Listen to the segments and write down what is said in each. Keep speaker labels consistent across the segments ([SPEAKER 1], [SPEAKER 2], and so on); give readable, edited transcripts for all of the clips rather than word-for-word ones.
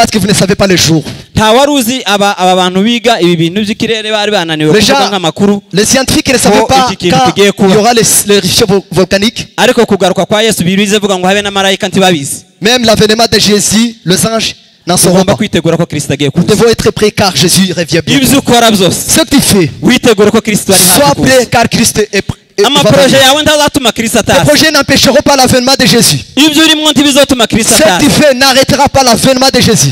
[SPEAKER 1] parce que vous ne savez pas le jour.
[SPEAKER 2] nta wari uzi aba bantu biga ibi bintu by'ikirere bari bananiwe kuvuga nk'amakuru.
[SPEAKER 1] Les scientifiques ne savaient pas quand il y aura l'éruption volcanique.
[SPEAKER 2] ariko kugaruka kwa Yesu bibilize vuga ngo habe n'amarayika ntibabizi.
[SPEAKER 1] Même l'avènement de Jésus, les anges n'en sauront pas. Nous devons être prêts car Jésus revient bien. Ce que tu fais, sois prêt car Christ est prêt. Les projets n'empêcheront pas l'avènement de Jésus. Ce que tu fais n'arrêtera pas l'avènement de Jésus.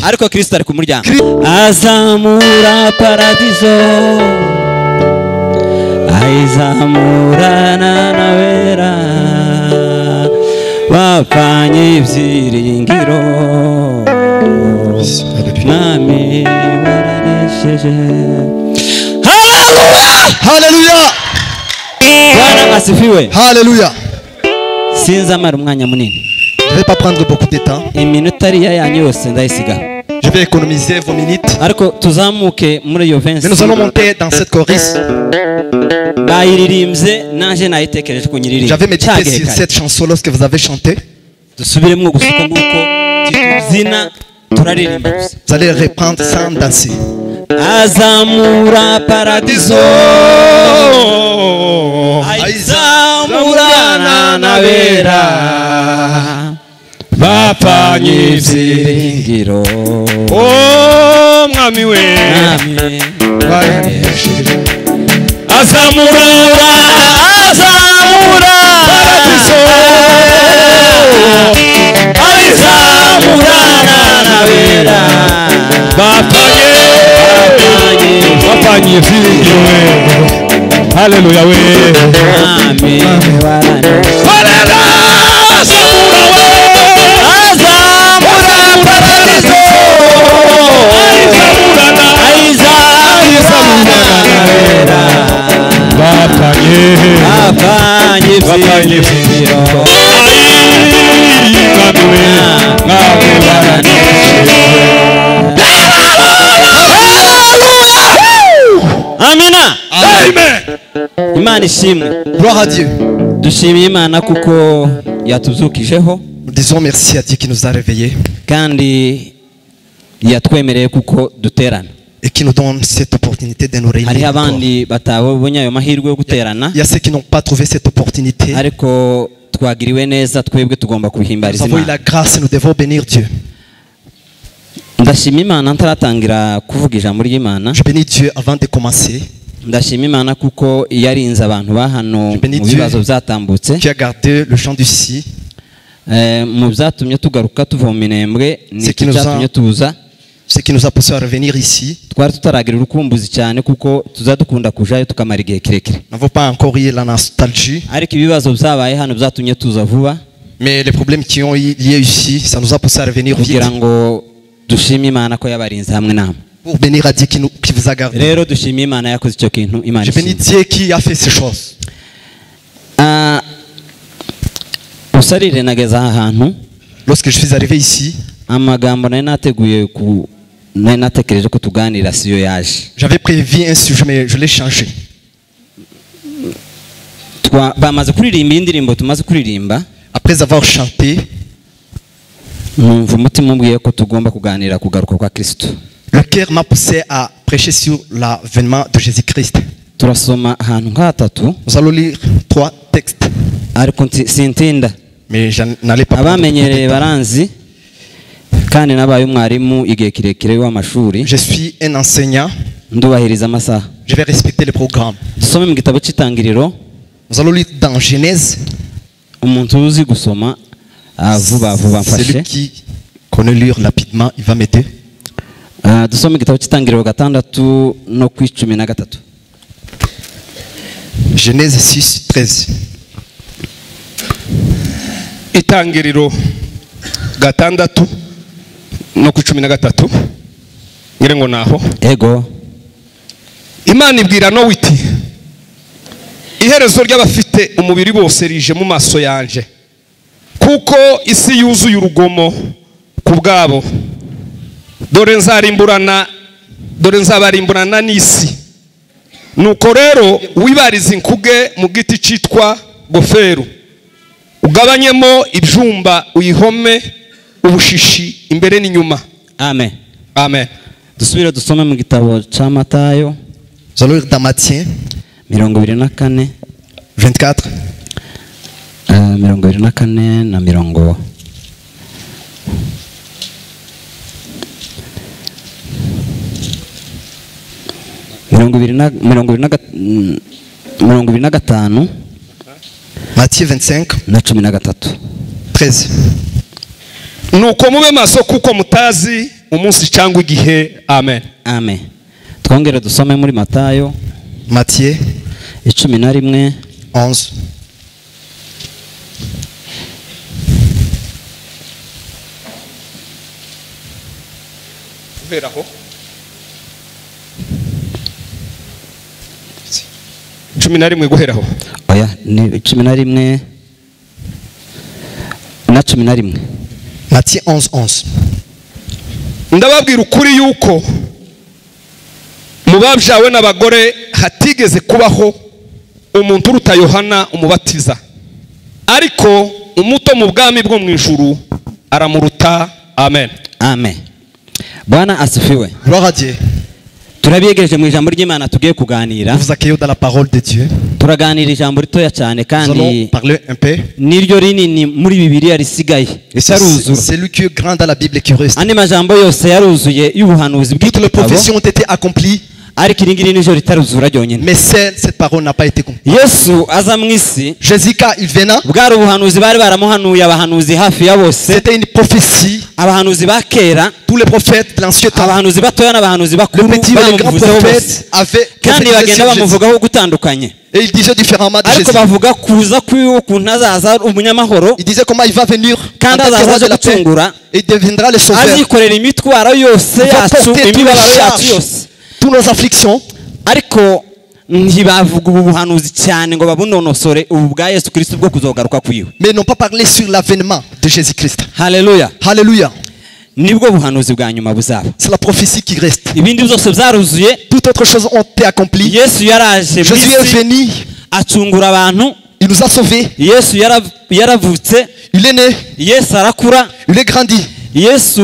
[SPEAKER 2] Azamura paradiso, aizamura nanavera, wapanye ibyiringiro, nami waranesheje.
[SPEAKER 1] Hallelujah.
[SPEAKER 2] Bwana asifiwe.
[SPEAKER 1] Hallelujah.
[SPEAKER 2] Sinzamara umwanya munini.
[SPEAKER 1] Je ne vais pas prendre beaucoup de temps.
[SPEAKER 2] Iminota ariya yanyu yose ndayisiga.
[SPEAKER 1] Je vais économiser vos minutes.
[SPEAKER 2] Ariko tuzamuke muri iyo vensi.
[SPEAKER 1] Mais nous allons monter dans cette chorus.
[SPEAKER 2] Bayiririmbye nanje nayitekereje ko nyiririmba.
[SPEAKER 1] J'avais médité sur cette chanson lorsque vous avez chanté.
[SPEAKER 2] Dusubiremo gusuka nguko tuzina turaririmba.
[SPEAKER 1] Vous allez reprendre sans danser.
[SPEAKER 2] Azamura paradiso, aizamura nanavera, bapanye ibyiringiro.
[SPEAKER 3] Oh mwami we,
[SPEAKER 2] azamura paradiso, aizamura nanavera, bapanye ibyiringiro.
[SPEAKER 3] Hallelujah we.
[SPEAKER 2] Amen. Amina.
[SPEAKER 3] Amen.
[SPEAKER 2] Imana ishimwe.
[SPEAKER 1] Gloire à Dieu.
[SPEAKER 2] Dushimiye Imana kuko yatuzukijeho.
[SPEAKER 1] Nous disons merci à Dieu qui nous a réveillés.
[SPEAKER 2] Kandi yatwemereye kuko duterana.
[SPEAKER 1] Et qui nous donne cette opportunité de nous réunir.
[SPEAKER 2] Hari abandi batabonye ayo mahirwe yo guterana.
[SPEAKER 1] Il y a ceux qui n'ont pas trouvé cette opportunité.
[SPEAKER 2] Ariko twagiriwe neza twebwe tugomba kubihimbariza
[SPEAKER 1] Imana. Nous avons eu la grâce, nous devons bénir Dieu.
[SPEAKER 2] Ndashima Imana ntaratangira kuvuga ijambo ry'Imana.
[SPEAKER 1] Je bénis Dieu avant de commencer.
[SPEAKER 2] Ndashima Imana kuko yarinze abantu bahano mu bibazo byatambutse.
[SPEAKER 1] Qui a gardé le chant du si.
[SPEAKER 2] Mu byatumye tugaruka tuva mu minembwe ni cyatumye tuza.
[SPEAKER 1] Ce qui nous a poussé à revenir ici.
[SPEAKER 2] Twari tutaragira urukumbuzi cyane kuko tuzadukunda kujayo tukamara igihe kirekire.
[SPEAKER 1] Nous n'avons pas encore eu la nostalgie.
[SPEAKER 2] Ariko ibibazo byabaye hano byatumye tuza vuba.
[SPEAKER 1] Mais les problèmes qui ont lié ici, ça nous a poussé à revenir vite.
[SPEAKER 2] Kugira ngo dushime Imana ko yabarinze hamwe namwe.
[SPEAKER 1] Pour bénir à Dieu qui vous a gardé.
[SPEAKER 2] Rero dushime Imana yakoze icyo kintu Imana.
[SPEAKER 1] Je bénis Dieu qui a fait ces choses.
[SPEAKER 2] Usarire nageza ahantu.
[SPEAKER 1] Lorsque je suis arrivé ici,
[SPEAKER 2] amagambo nari nateguye ku nari natekereje ko tuganira siyo yaje.
[SPEAKER 1] J'avais prévu un sujet mais je l'ai changé.
[SPEAKER 2] Bamaze kuririmba indirimbo tumaze kuririmba.
[SPEAKER 1] Après avoir chanté,
[SPEAKER 2] numva umutima umbwiye ko tugomba kuganira kugaruka kwa Kristo.
[SPEAKER 1] Le cœur m'a poussé à prêcher sur l'avènement de Jésus-Christ.
[SPEAKER 2] Turasoma ahantu nk'atatu.
[SPEAKER 1] Nous allons lire 3 textes.
[SPEAKER 2] Ariko sintinda.
[SPEAKER 1] Mais je n'allais pas.
[SPEAKER 2] Abamenyereye baranzi kandi nabaye umwarimu igihe kirekire w'amashuri.
[SPEAKER 1] Je suis un enseignant.
[SPEAKER 2] Ndubahiriza amasaha.
[SPEAKER 1] Je vais respecter le programme.
[SPEAKER 2] Dusome mu gitabo cy'Itangiriro.
[SPEAKER 1] Nous allons lire dans Genèse.
[SPEAKER 2] Umuntu uzi gusoma vuba mfashe.
[SPEAKER 1] Celui qui connaît lire rapidement, il va m'aider.
[SPEAKER 2] Dusome mu gitabo cy'Itangiriro 6 no ku 13.
[SPEAKER 1] Genèse 6:13.
[SPEAKER 3] Itangiriro 6 no ku 13. Ngire ngo naho.
[SPEAKER 2] Ego.
[SPEAKER 3] Imana ibwira Nowa iti iherezo ry'abafite umubiri bose rije mu maso yanje kuko isi yuzuye urugomo ku bwabo dore nzabarimburana n'isi nuko rero wibariza inkuge mu giti citwa goferu ugabanyemo ibyumba uyihome ubushishi imbere n'inyuma
[SPEAKER 2] Amen.
[SPEAKER 3] Amen.
[SPEAKER 2] Dusubire dusome mu gitabo cya Matayo.
[SPEAKER 1] Nous allons lire dans Matthieu
[SPEAKER 2] 24.
[SPEAKER 1] 24.
[SPEAKER 2] 24 na mirongo.
[SPEAKER 1] Matthieu 25
[SPEAKER 2] na 13.
[SPEAKER 1] 13.
[SPEAKER 3] Nuko mube maso kuko mutazi umunsi cyangwa igihe. Amen.
[SPEAKER 2] Amen. Twongere dusome muri Matayo.
[SPEAKER 1] Matthieu
[SPEAKER 2] 11.
[SPEAKER 1] 11.
[SPEAKER 3] Guheraho 11 guheraho.
[SPEAKER 2] Oya ni 11 na 11.
[SPEAKER 1] Matthieu 11.
[SPEAKER 3] Ndababwira ukuri yuko mu babyawe n'abagore hatigeze kubaho umuntu uruta Yohana umubatiza, ariko umuto mu bwami bwo mu ijuru aramuruta. Amen.
[SPEAKER 2] Amen. Bwana asifiwe.
[SPEAKER 1] Gloire à Dieu.
[SPEAKER 2] Turabiyegereje mu ijambo ry'Imana tugiye kuganira.
[SPEAKER 1] Nous accueillons dans la parole de Dieu.
[SPEAKER 2] Turaganira ijambo ritoya cyane
[SPEAKER 1] Nous allons
[SPEAKER 2] kandi
[SPEAKER 1] parler un peu.
[SPEAKER 2] niryo rinini muri Bibiliya risigaye.
[SPEAKER 1] C'est lui qui est grand dans la Bible et qui reste.
[SPEAKER 2] Andi majambo yose yaruzuye y'ubuhanuzi
[SPEAKER 1] Toutes les
[SPEAKER 2] bw'igitabo,
[SPEAKER 1] prophéties ont été accomplies,
[SPEAKER 2] ariko iri ngiri nijoro ritaruzura ryonyine.
[SPEAKER 1] mais cette parole n'a pas été accomplie.
[SPEAKER 2] Yesu aza mu isi,
[SPEAKER 1] Jésus, quand il venait,
[SPEAKER 2] bwari ubuhanuzi bari baramuhanuye abahanuzi hafi ya bose,
[SPEAKER 1] c'était une prophétie.
[SPEAKER 2] abahanuzi ba kera,
[SPEAKER 1] Tous les prophètes de l'ancien temps,
[SPEAKER 2] abahanuzi batoya n'abahanuzi bakuru,
[SPEAKER 1] le petit et le grand
[SPEAKER 2] bamuvuzeho bose,
[SPEAKER 1] prophète avaient
[SPEAKER 2] kandi
[SPEAKER 1] prophétisé
[SPEAKER 2] bagenda
[SPEAKER 1] sur Jésus.
[SPEAKER 2] bamuvugaho gutandukanye.
[SPEAKER 1] Et il disait différemment de
[SPEAKER 2] Ariko
[SPEAKER 1] Jésus.
[SPEAKER 2] bavuga kuza kwiwe ukuntu azaza umunyamahoro,
[SPEAKER 1] Il disait comment il va venir en
[SPEAKER 2] kandi
[SPEAKER 1] tant que
[SPEAKER 2] azaza
[SPEAKER 1] roi
[SPEAKER 2] aje
[SPEAKER 1] de la paix
[SPEAKER 2] gucungura,
[SPEAKER 1] et il deviendra le sauveur.
[SPEAKER 2] azikorera imitwaro yose
[SPEAKER 1] Il va
[SPEAKER 2] yacu,
[SPEAKER 1] porter toutes les
[SPEAKER 2] imibabaro yacu
[SPEAKER 1] charges,
[SPEAKER 2] yose.
[SPEAKER 1] toutes nos afflictions.
[SPEAKER 2] Ariko ntibavuga ubu buhanuzi cyane ngo babunonosore ubu bwa Yesu Kristo bwo kuzogaruka kwiwe.
[SPEAKER 1] Mais ils n'ont pas parlé sur l'avènement de Jésus-Christ.
[SPEAKER 2] Haleluya.
[SPEAKER 1] Alléluia.
[SPEAKER 2] Nibwo buhanuzi bwa nyuma buzaba.
[SPEAKER 1] C'est la prophétie qui reste.
[SPEAKER 2] Ibindi byose byaruzuye.
[SPEAKER 1] Toutes autres choses ont été accomplies.
[SPEAKER 2] Yesu yaraje mu
[SPEAKER 1] Jésus est
[SPEAKER 2] isi
[SPEAKER 1] venu.
[SPEAKER 2] acungura abantu.
[SPEAKER 1] Il nous a sauvés.
[SPEAKER 2] Yesu yaravutse.
[SPEAKER 1] Il est né.
[SPEAKER 2] Yesu arakura.
[SPEAKER 1] Il est grandi.
[SPEAKER 2] Yesu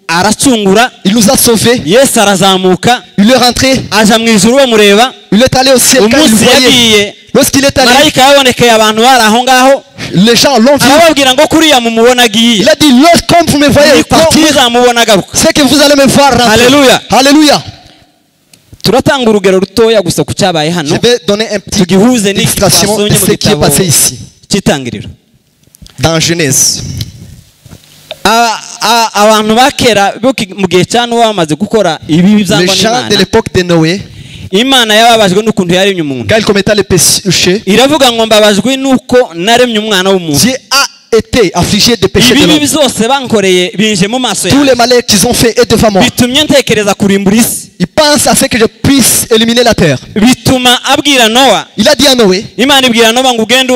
[SPEAKER 2] aracungura.
[SPEAKER 1] Il nous a sauvés.
[SPEAKER 2] Yesu arazamuka.
[SPEAKER 1] Il est rentré.
[SPEAKER 2] Aja mu ijuru bamureba.
[SPEAKER 1] Il est allé au ciel quand il
[SPEAKER 2] Umunsi
[SPEAKER 1] voyait.
[SPEAKER 2] yagiye.
[SPEAKER 1] Lorsqu'il est allé,
[SPEAKER 2] Marayika yabonekeye abantu bari aho ngaho.
[SPEAKER 1] les gens l'ont vu.
[SPEAKER 2] Arababwira ngo kuriya mumubona agiye.
[SPEAKER 1] Il a dit, lorsqu'on vous me voyez
[SPEAKER 2] Niko
[SPEAKER 1] partir,
[SPEAKER 2] muzamubona agaruka.
[SPEAKER 1] c'est que vous allez me voir rentrer.
[SPEAKER 2] Alléluia.
[SPEAKER 1] Alléluia.
[SPEAKER 2] Turatanga urugero rutoya gusa ku cyabaye
[SPEAKER 1] Je
[SPEAKER 2] hano.
[SPEAKER 1] vais donner un petit
[SPEAKER 2] Tugihuze
[SPEAKER 1] illustration de
[SPEAKER 2] n'igitabo
[SPEAKER 1] ce qui est passé ici.
[SPEAKER 2] cy'itangiriro.
[SPEAKER 1] Dans Genèse.
[SPEAKER 2] Abantu ba kera mu gihe cya Nowa bamaze gukora ibibi
[SPEAKER 1] Les
[SPEAKER 2] byangwa
[SPEAKER 1] gens de
[SPEAKER 2] n'Imana.
[SPEAKER 1] l'époque de Noé,
[SPEAKER 2] Imana yababajwe n'ukuntu yaremye umuntu.
[SPEAKER 1] quand il commettait les péchés,
[SPEAKER 2] Iravuga ngo mbabajwe n'uko naremye umwana w'umuntu.
[SPEAKER 1] Dieu a été affligé des péchés de
[SPEAKER 2] Ibibi
[SPEAKER 1] l'homme.
[SPEAKER 2] byose bankoreye binje mu maso
[SPEAKER 1] Tous
[SPEAKER 2] yanjye.
[SPEAKER 1] les malheurs qu'ils ont fait est devant moi.
[SPEAKER 2] Bitumye ntekereza kurimbura isi.
[SPEAKER 1] Il pense à ce que je puisse éliminer la terre.
[SPEAKER 2] Bituma abwira Nowa.
[SPEAKER 1] Il a dit à Noé,
[SPEAKER 2] Imana ibwira Nowa ngo ugende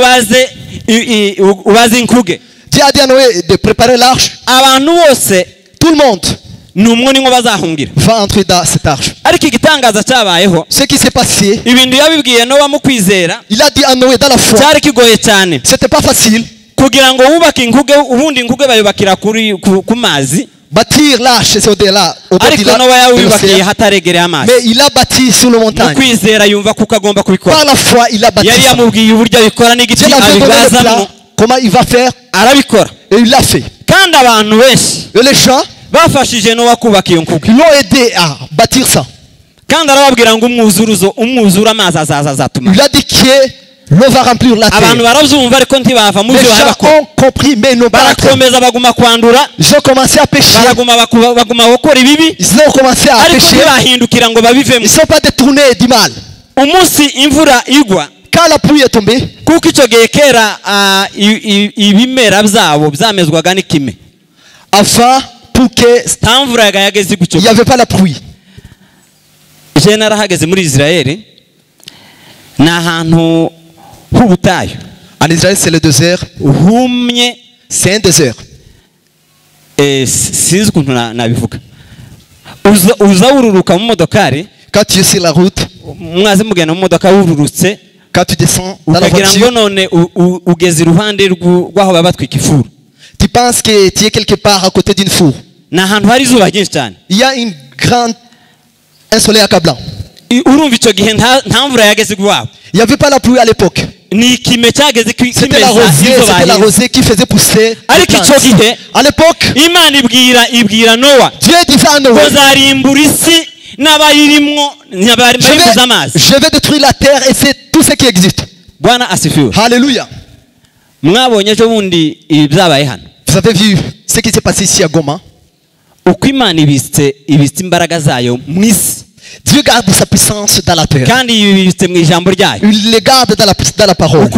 [SPEAKER 2] ubaze inkuge.
[SPEAKER 1] Dieu a dit à Noé de préparer l'arche.
[SPEAKER 2] Abantu bose
[SPEAKER 1] Tout le monde
[SPEAKER 2] numwe ningo bazahungira.
[SPEAKER 1] va entrer dans cette arche.
[SPEAKER 2] Ariko igitangaza cyabayeho,
[SPEAKER 1] Ce qui s'est passé,
[SPEAKER 2] ibintu yabibwiye Nowa mu kwizera
[SPEAKER 1] il a dit à Noé dans la foi,
[SPEAKER 2] cyari kigoye cyane.
[SPEAKER 1] c'était pas facile.
[SPEAKER 2] Kugira ngo wubake inkuge, ubundi inkuge bayubakira ku mazi,
[SPEAKER 1] Bâtir l'arche, c'est au-delà.
[SPEAKER 2] ariko Nowa yawubakiye hataregereye amazi.
[SPEAKER 1] Mais il a bâti sur le
[SPEAKER 2] Mu
[SPEAKER 1] montagne.
[SPEAKER 2] kwizera yumva kuko agomba kubikora.
[SPEAKER 1] Par la foi, il a bâti
[SPEAKER 2] Yari
[SPEAKER 1] ça.
[SPEAKER 2] yamubwiye uburyo abikora n'igiti
[SPEAKER 1] Dieu l'a fait donner le
[SPEAKER 2] abibazamo,
[SPEAKER 1] plan, comment il va faire,
[SPEAKER 2] arabikora.
[SPEAKER 1] et il l'a fait.
[SPEAKER 2] Kandi abantu benshi
[SPEAKER 1] Et les gens,
[SPEAKER 2] bafashije Nowa kubaka iyo nkuge.
[SPEAKER 1] ils l'ont aidé à bâtir ça.
[SPEAKER 2] Kandi arababwira ngo umwuzura amazi azatuma.
[SPEAKER 1] Il a dit que l'eau va remplir la
[SPEAKER 2] Abantu
[SPEAKER 1] terre.
[SPEAKER 2] barabyumva ariko ntibava mu
[SPEAKER 1] Les
[SPEAKER 2] byo
[SPEAKER 1] gens
[SPEAKER 2] bakora.
[SPEAKER 1] ont compris, mais ils n'ont pas compris.
[SPEAKER 2] Barakomeza baguma kwandura,
[SPEAKER 1] Ils ont commencé à pécher.
[SPEAKER 2] baguma gukora ibibi,
[SPEAKER 1] Ils ont commencé à
[SPEAKER 2] ariko
[SPEAKER 1] pécher.
[SPEAKER 2] ntibahindukira ngo babivemo.
[SPEAKER 1] Ils ne sont pas détournés du mal.
[SPEAKER 2] Umunsi imvura igwa,
[SPEAKER 1] Quand la pluie est tombée,
[SPEAKER 2] kuko icyo gihe kera ibimera byabo byamezwaga n'ikime.
[SPEAKER 1] avant, pour que
[SPEAKER 2] Nta mvura yageze
[SPEAKER 1] il n'y avait pas la pluie.
[SPEAKER 2] Je narahageze muri Israel, ni ahantu h'ubutayu
[SPEAKER 1] En Israël, c'est le désert.
[SPEAKER 2] humye,
[SPEAKER 1] C'est un désert.
[SPEAKER 2] sinzi ukuntu nabivuga. Uza wururuka mu modokari,
[SPEAKER 1] Quand tu es sur la route,
[SPEAKER 2] mwaze mugenda mu modoka wururutse,
[SPEAKER 1] quand tu descends dans la
[SPEAKER 2] ukagira ngo
[SPEAKER 1] voiture,
[SPEAKER 2] none ugeze iruhande rw'aho baba batwika ifuru.
[SPEAKER 1] tu penses que tu es quelque part à côté d'une four. Il y a un soleil accablant. Il n'y avait pas la pluie à l'époque. C'était la rosée qui faisait pousser. À l'époque, Dieu disait à Noé, je vais détruire la terre et c'est tout ce qui existe. Alléluia. Vous avez vu ce qui s'est passé ici à Goma? Dieu garde sa puissance dans la terre. Il les garde dans la parole.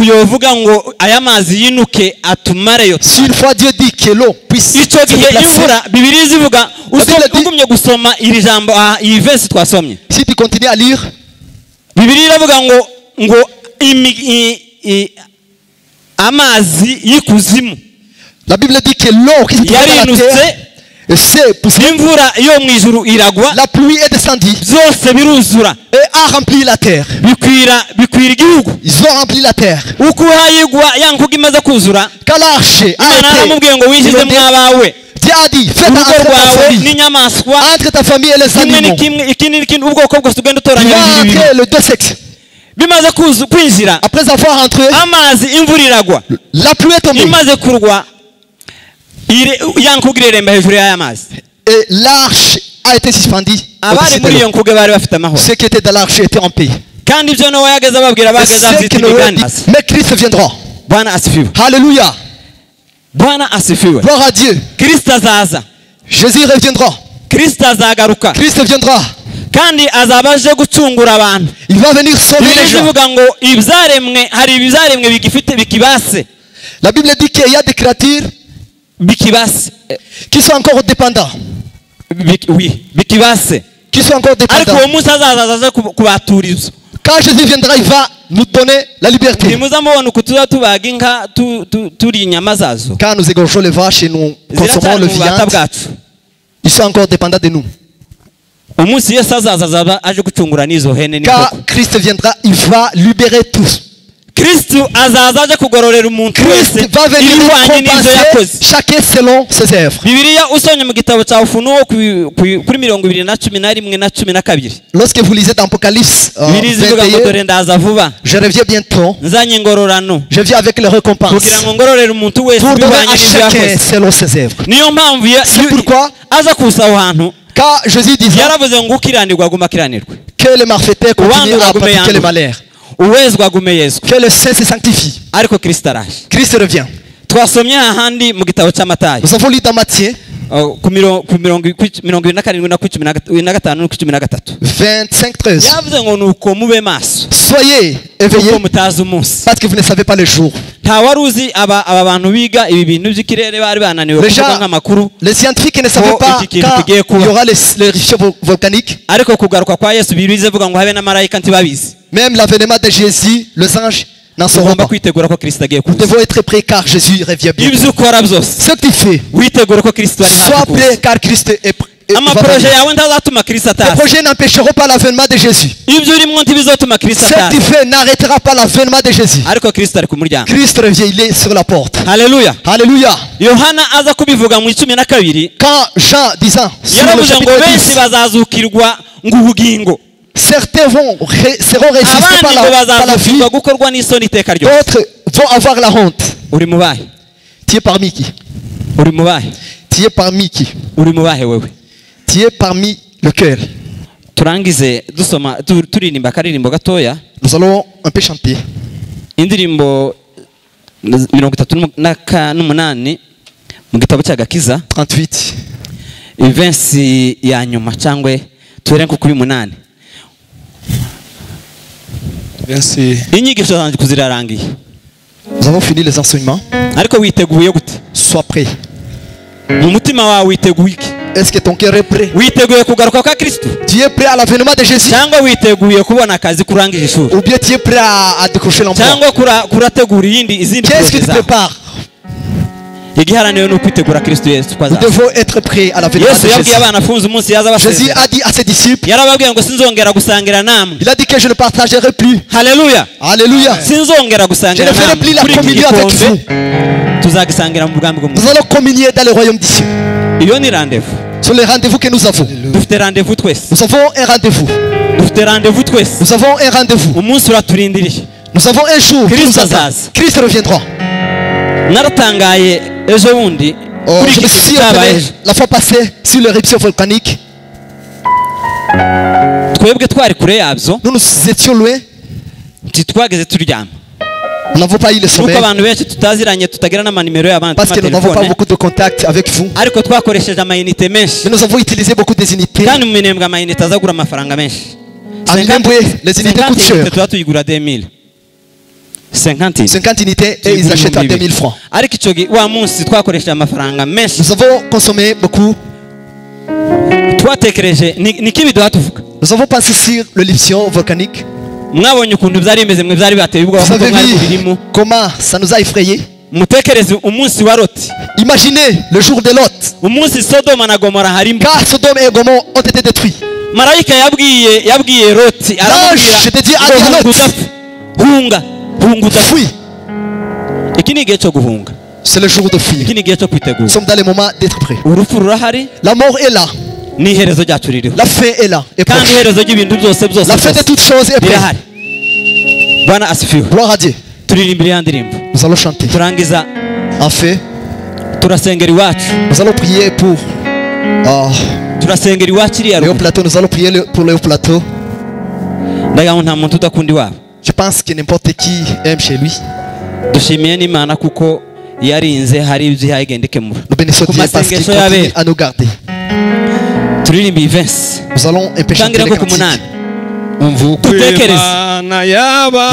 [SPEAKER 1] Si une fois Dieu dit que l'eau puisse se déplacer, si tu continues à lire, la Bible dit que l'eau qui se trouve dans la terre, la pluie est descendue et a rempli la terre. Ils ont rempli la terre. Quand l'arche a été inondée, Dieu a dit, fais entre ta famille et les animaux. Il va entrer les deux sexes. Après avoir entré, la pluie est tombée. Et l'arche a été suspendue. Ce qui était dans l'arche était en paix. Mais Christ viendra. Alléluia. Gloire à Dieu. Jésus reviendra. Christ viendra. Il va venir sauver les gens. La Bible dit qu'il y a des créatures qui sont encore dépendants. Qui sont encore dépendants. Quand Jésus viendra, il va nous donner la liberté. Quand nous égorgeons les vaches et nous consommons le viande, ils sont encore dépendants de nous. Quand Christ viendra, il va libérer tous. Christ va venir compenser chacun selon ses œuvres. Lorsque vous lisez dans Apocalypse 21, je reviens bientôt. Je viens avec les récompenses pour donner à chacun selon ses œuvres. C'est pourquoi quand Jésus disait que les malfaiteurs continuent à pratiquer le malheur, que le saint se sanctifie. Christ revient. Nous avons lu dans Matthieu 25:13. Soyez éveillés parce que vous ne savez pas le jour. Les scientifiques ne savaient pas quand il y aura l'éruption volcanique. Même l'avènement de Jésus, les anges n'en sauront pas. Nous devons être prêts car Jésus revient bien. Ce que tu fais, sois prêt car Christ est prêt. Les projets n'empêcheront pas l'avènement de Jésus. Ce que tu fais n'arrêtera pas l'avènement de Jésus. Christ revient, il est sur la porte. Alléluia. Alléluia. Quand Jean disant sur le chapitre 10, certains seront ressuscités par la vie, d'autres vont avoir la honte. Tu es parmi qui? Tu es parmi qui? Tu es parmi lequel? Nous allons un peu chanter.
[SPEAKER 2] Indirimbo 38 mu gitabo cy'agakiza
[SPEAKER 1] 38
[SPEAKER 2] ivensi ya nyuma cyangwe tuhere nko kuri 8 inyigisho zanjye kuzirarangiye.
[SPEAKER 1] Nous avons fini les enseignements.
[SPEAKER 2] Ariko witeguye gute?
[SPEAKER 1] Sois prêt.
[SPEAKER 2] Mu mutima wawe witeguye iki?
[SPEAKER 1] Est-ce que ton cœur est prêt?
[SPEAKER 2] Witeguye kugaruka kwa Kristo?
[SPEAKER 1] Tu es prêt à l'avènement de Jésus?
[SPEAKER 2] Cyangwa witeguye kubona akazi kurangije ishuri?
[SPEAKER 1] Ou bien tu es prêt à décrocher l'emploi?
[SPEAKER 2] Cyangwa kurategura izindi
[SPEAKER 1] Qu'est-ce qui te prépare?
[SPEAKER 2] Nous
[SPEAKER 1] devons être prêts à l'avènement de Jésus. Jésus a dit à ses disciples, il a dit que je ne partagerai plus.
[SPEAKER 2] Alléluia.
[SPEAKER 1] Alléluia. Je ne ferai plus la communion avec vous. Nous allons communier dans le royaume des cieux. Sur les rendez-vous que nous avons. Nous avons un rendez-vous. Nous avons un rendez-vous. Nous avons un jour qui nous attend. Christ reviendra. Oh, je me suis rappelé la fois passée sur l'éruption volcanique. Nous nous étions loin. Nous n'avons pas eu le sommeil parce que nous n'avons pas beaucoup de contact avec vous. Mais nous avons utilisé beaucoup des unités. À Minembwe, les unités coûtent cher. 50 unités et ils achètent à 2000 francs. Nous avons consommé beaucoup. Nous avons pensé sur l'éruption volcanique. Vous avez vu comment ça nous a effrayés? Imaginez le jour de Lot. Car Sodome et Gomorrhe ont été détruits. L'ange de Dieu a dit à Lot, fuis. C'est le jour de fuir. Nous sommes dans le moment d'être prêts. La mort est là. La fin est là. Et la fin de toutes choses est prête. Gloire à Dieu. Nous allons chanter. En fait, nous allons prier pour Léo Plateau. Nous allons prier pour Léo Plateau. Je pense que n'importe qui aime chez lui. Nous bénissons Dieu parce qu'il continue à nous garder. Nous allons un peu chanter les cantiques. Nous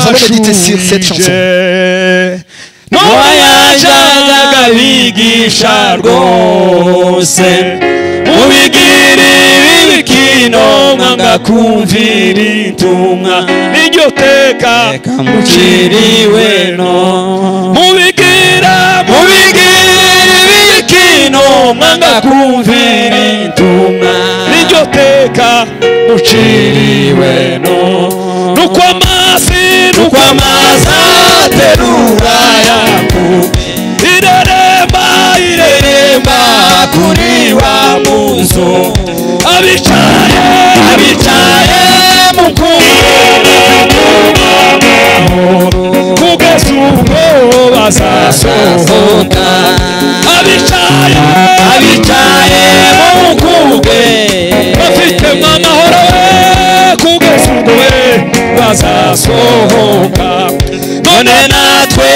[SPEAKER 1] allons méditer sur cette chanson.
[SPEAKER 4] Nukwamaza terura yangu ireremba kuri wa munzo abicaye kugeza ubwo bazasohoka abicaye mukuge bafite amahoro kugeza ubwo bazasohoka none natwe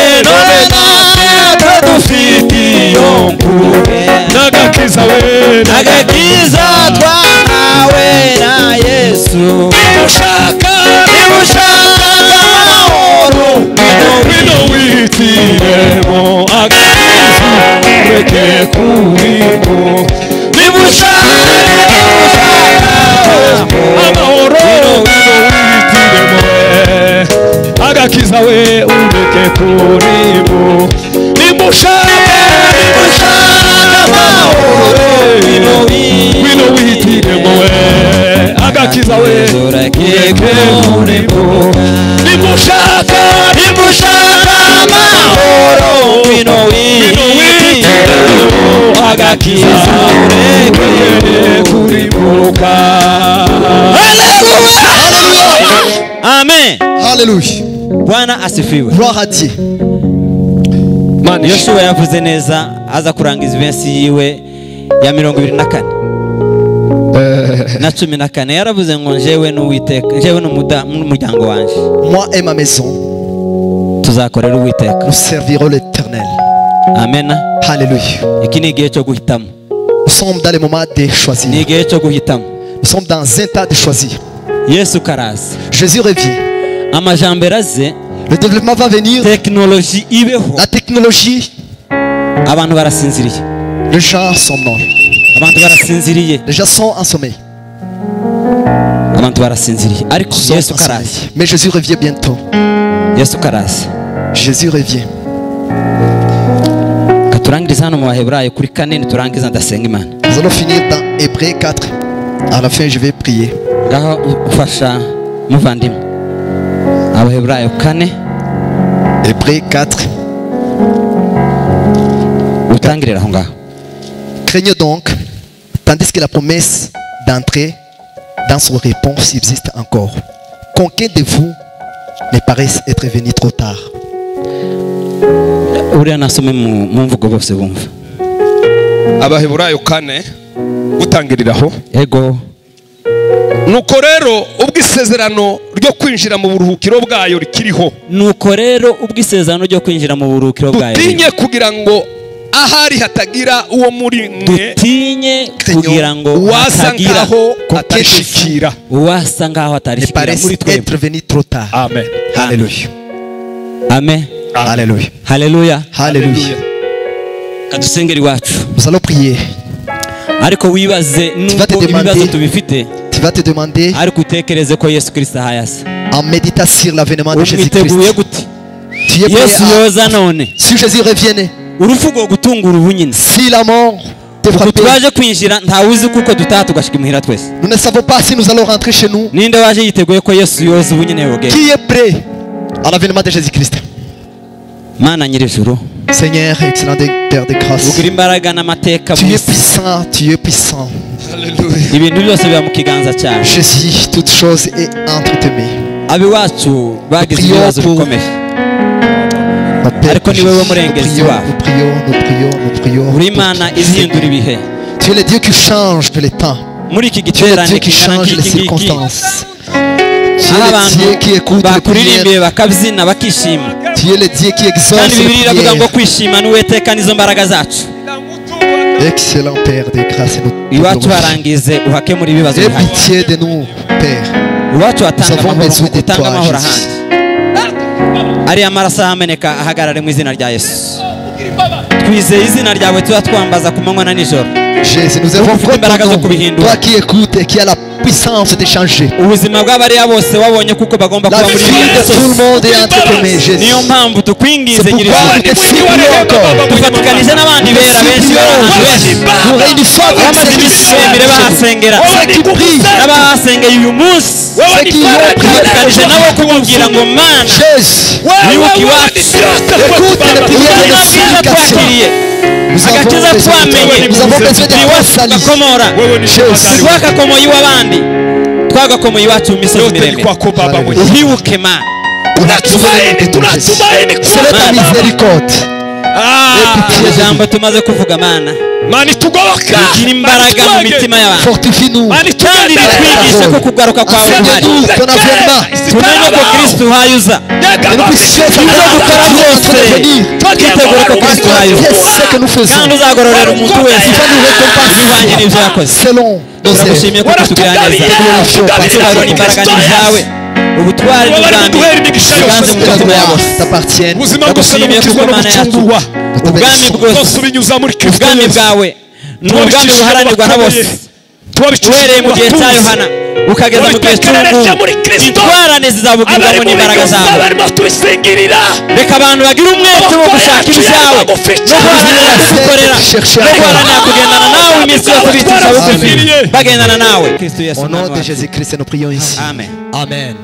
[SPEAKER 4] dufite iyo nkuru n'agakiza twahawe na Yesu. Nimushaka amahoro ngwino wihitiremo agakiza ureke kurimo. Nimushaka amahoro agakiza we ureke kurimo. Nimushaka amahoro ngwino wihitiremo we agakiza we ureke kurimo. Nimushaka amahoro ngwino wihitiremo agakiza ureke kurimo. Amen.
[SPEAKER 1] Hallelujah.
[SPEAKER 2] Bwana asifiwe.
[SPEAKER 1] Gloire à Dieu.
[SPEAKER 2] Yoshua yavuze neza aza kurangiza ivensi yiwe ya 24 na 14 yaravuze ngo njewe n'Uwiteka njewe n'umuryango wanje.
[SPEAKER 1] Moi et ma maison
[SPEAKER 2] tuzakorera Uwiteka.
[SPEAKER 1] Nous servirons l'Éternel.
[SPEAKER 2] Amen.
[SPEAKER 1] Hallelujah.
[SPEAKER 2] Iki ni igihe cyo guhitamo.
[SPEAKER 1] Nous sommes dans le moment de choisir.
[SPEAKER 2] Ni igihe cyo guhitamo.
[SPEAKER 1] Nous sommes dans un tas de choisir.
[SPEAKER 2] Yesu karaza.
[SPEAKER 1] Jésus revient.
[SPEAKER 2] Amajambere aze.
[SPEAKER 1] Le développement va venir.
[SPEAKER 2] Technologie ibeho.
[SPEAKER 1] La technologie.
[SPEAKER 2] Abantu barasinziriye.
[SPEAKER 1] Les gens sont morts.
[SPEAKER 2] Abantu barasinziriye.
[SPEAKER 1] Les gens sont en sommeil.
[SPEAKER 2] Abantu barasinziriye. Ariko Yesu karaza.
[SPEAKER 1] Mais Jésus revient bientôt.
[SPEAKER 2] Yesu karaza.
[SPEAKER 1] Jésus revient.
[SPEAKER 2] Katurangiriza hano mu Baheburayo kuri 4 niturangiza ndasenga Imana.
[SPEAKER 1] Nous allons finir dans Hébreux 4. À la fin je vais prier.
[SPEAKER 2] Ngaho ufasha muvandimwe. Abaheburayo 4.
[SPEAKER 1] Hébreux 4.
[SPEAKER 2] Utangirira aho ngaho.
[SPEAKER 1] Craignez donc Tandis que la promesse d'entrer dans son réponse subsiste encore. Qu'aucun de vous ne paraisse être venu trop tard.
[SPEAKER 3] Abaheburayo 4 gutangiriraho.
[SPEAKER 2] Ego.
[SPEAKER 3] Nuko rero ubwo isezerano ryo kwinjira mu buruhukiro bwayo rikiriho.
[SPEAKER 2] Nuko rero ubwo isezerano ryo kwinjira mu buruhukiro bwayo.
[SPEAKER 3] Dutinye kugira ngo ahari hatagira uwo muri mwe.
[SPEAKER 2] Dutinye kugira ngo
[SPEAKER 3] hatagira atashikira.
[SPEAKER 2] Wasa ngaho atarishikira muri twebwe.
[SPEAKER 3] Amen.
[SPEAKER 1] Alléluia.
[SPEAKER 2] Amen.
[SPEAKER 1] Alléluia.
[SPEAKER 2] Alléluia.
[SPEAKER 1] Alléluia.
[SPEAKER 2] Kadusengeri wacu.
[SPEAKER 1] Nous allons prier.
[SPEAKER 2] Ariko wibaze nuko ibibazo tubifite.
[SPEAKER 1] Tu vas te demander en méditant sur l'avènement de Jésus-Christ. Tu es prêt si Jésus revienne, si la mort te frappe, nous ne savons pas si nous allons rentrer chez nous. Qui est prêt à l'avènement de Jésus-Christ? Seigneur, excellent Père de grâce, tu es puissant, tu es puissant. Jésus, toute chose est entre tes mains. Nous prions. Tu es le Dieu qui change les temps. Tu es le Dieu qui change les circonstances. Tu es le Dieu qui écoute les prières. Tu es le Dieu qui exauce les prières. Excellent Père de grâce, nous aie pitié de nous, Père. Nous avons besoin de toi, Jésus. Jésus, nous avons foi en toi qui écoutes et qui a la puissance de changer. La vie de tout le monde est entre tes mains, Jésus. C'est pourquoi nous te supplions encore. Nous réunissons avec ceux qui prient, ceux qui ont prié Jésus, écoute les prières et les supplications. Nous avons besoin de toi, salut. C'est ta miséricorde. Fortifie-nous. Enseigne-nous ton avènement. Que nous puissions ce que nous faisons. Il va nous récompenser selon nos t'appartiennent.
[SPEAKER 2] ukageza mu gihe cy'ubu intwarane zizabugirwamo n'imbaraga zawe. Reka abantu bagire umwete wo gushaka ibyawe no guharanira kugukorera no guharanira kugendana nawe iminsi yose bicisha bugufi bagendana nawe.
[SPEAKER 1] Au nom de Jésus-Christ nous prions ici.
[SPEAKER 2] Amen.
[SPEAKER 1] Amen.